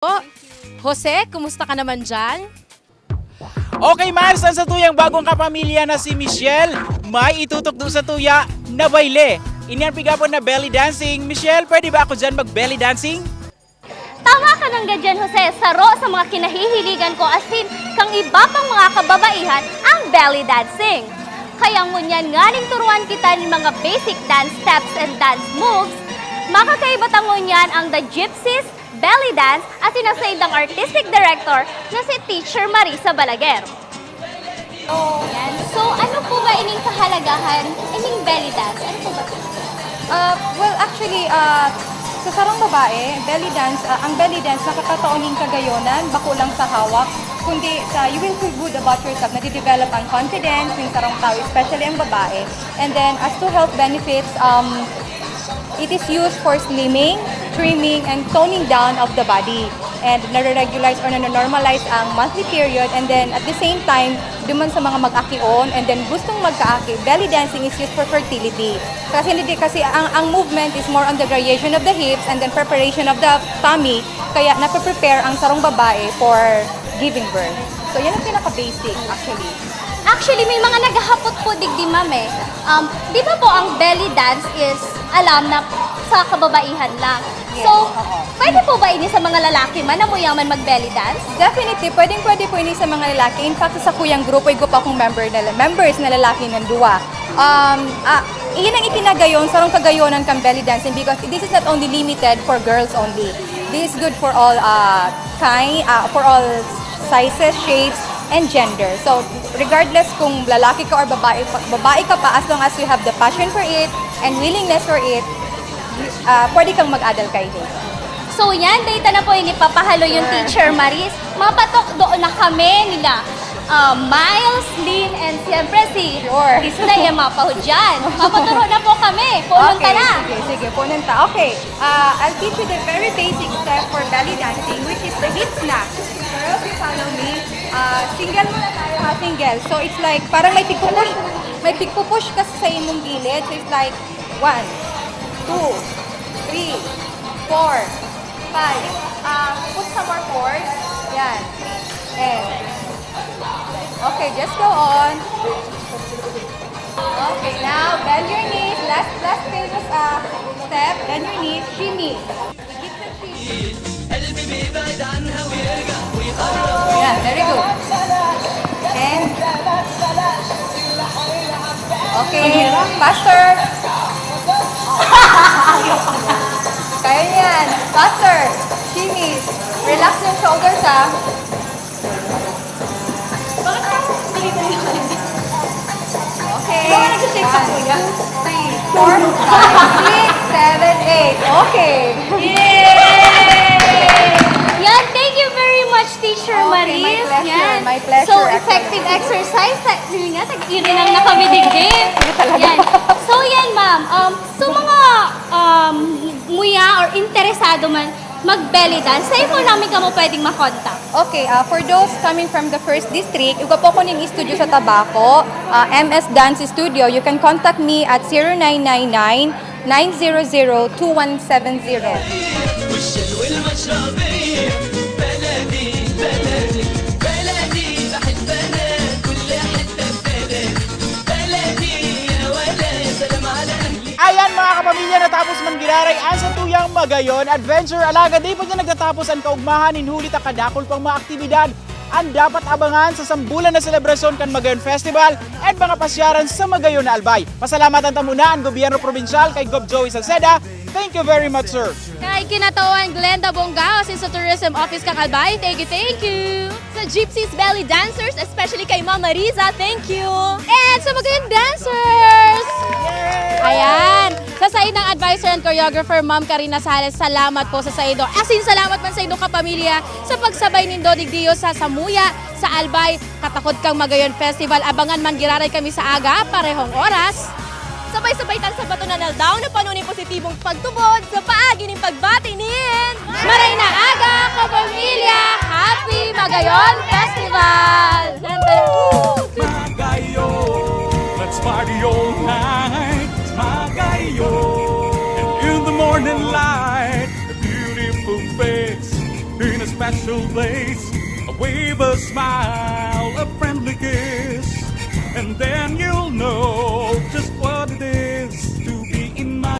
Oh, Jose, kumusta ka naman dyan? Okay, Mars, ang sa tuyang bagong kapamilya na si Michelle, may itutok doon sa tuya na baile. Inyan pigapon na belly dancing. Michelle, pwede ba ako dyan mag-belly dancing? Tama ka nang gadyan, Jose. Saro sa mga kinahihiligan ko asin kang iba pang mga kababaihan ang belly dancing. Kaya ngunyan nga ning turuan kita ng mga basic dance steps and dance moves, makakaibat ang ngunyan ang The Gypsies Belly Dance at sinasaid ng artistic director na si Teacher Marisa Balaguer. So, ano po ba ining kahalagahan, ining belly dance? Ano po ba? Well, actually, sa sarong babae, ang belly dance nakakataoning kagayonan, bako lang sa hawak, kundi you will feel good about yourself, nadidevelop ang confidence ng sarong tao, especially ang babae. And then, as to health benefits, it is used for slimming, trimming, and toning down of the body. And nare-regularize or nano-normalize ang monthly period. And then at the same time, duman sa mga mag-akion and then gustong magka-aki, belly dancing is used for fertility. Kasi ang movement is more on the gradation of the hips and then preparation of the tummy. Kaya nape-prepare ang sarong babae for giving birth. So yan ang pinaka-basic actually. Actually, may mga naghahapot po digdi, ma'am eh. Di ba po ang belly dance is alam na sa kababaihan lang? Yes, So, oo. pwede po ba ini sa mga lalaki man na muyaman mag-belly dance? Definitely, pwede po ini sa mga lalaki. In fact, sa kuyang grupo, ay pa akong members na lalaki ng duwa. Iyan ang ikinagayon, sarong kagayonan kang belly dancing because this is not only limited for girls only. This is good for all for all sizes, shapes, and gender. So, regardless kung lalaki ka or babae ka pa, as long as you have the passion for it and willingness for it, pwede kang mag-adal kay it. So yan, data na po yung ipapahalo yung Teacher Maris. Mapatok doon na kami nila. Miles, Lynn, and siyempre si Isla yung mapaho dyan. Mapaturo na po kami. Punta na. Sige, punta. Okay, I'll teach you the very basic step for belly dancing, which is the hip snap. Girls, you follow me. Single muna tayo ha, single. So it's like, parang may pigpupush ka sa imong gilid. So it's like, 1, 2, 3, 4, 5. Put some more force. Yan. And, okay, just go on. Okay, now bend your knees. Last famous step. Bend your knees. Shimmy. Keep the shimmy. Yeah, very good. And, okay, faster. Kaya yan. Faster. Shimmy. Relax yung shoulders, ha. Okay. 1, 2, 3, 4, 5, 6, 7, 8. Okay. Yay! Yan, thank you very much, Teacher Okay, Maris. my pleasure, Yan. my pleasure. So, effective exercise. Yun nga, yun din ang nakabidigdig. Yan. So, yan, ma'am. So, mga muya or interesado man mag-belly dance, sa imo namin ka mo pwedeng makontak. Okay, for those coming from the first district, iba po ko ning studio sa Tabaco, MS Dance Studio. You can contact me at 0999-900-2170. Ayan mga kapamilya, natapos man giraray ang sa tuyang magayon adventure alaga. Di pa niya nagtatapos ang kaugmahan inhulit ang kadakol pang mga aktibidad ang dapat abangan sa sambulan na selebrasyon kan Magayon Festival at mga pasyaran sa Magayon na Albay. Pasalamatan muna ang Gobyerno Provincial kay Gov. Joey Salceda. Thank you very much, sir. Kay kinatawan Glenda Bongao sa Tourism Office kang Albay. Thank you. Sa Gypsies Belly Dancers, especially kay Ma'am Mariza, thank you. And sa Magayon Dancers! Ayan! Sa said ng advisor and choreographer, Ma'am Karina Sales, salamat po sa saido. Asin salamat man sa inyong kapamilya sa pagsabay nindo digdiyo sa Samuya, sa Albay, katakod kang Magayon Festival. Abangan man giraray kami sa aga, parehong oras. Sabay-sabay tan sa bato na naldaw na panunin positibong pagtubod sa paagi ng pagbatinin. Maray na aga, kapamilya! Happy Magayon Festival! Magayon, let's party all night. Magayon, and in the morning light, a beautiful face in a special place. A wave, a smile, a friendly kiss, and then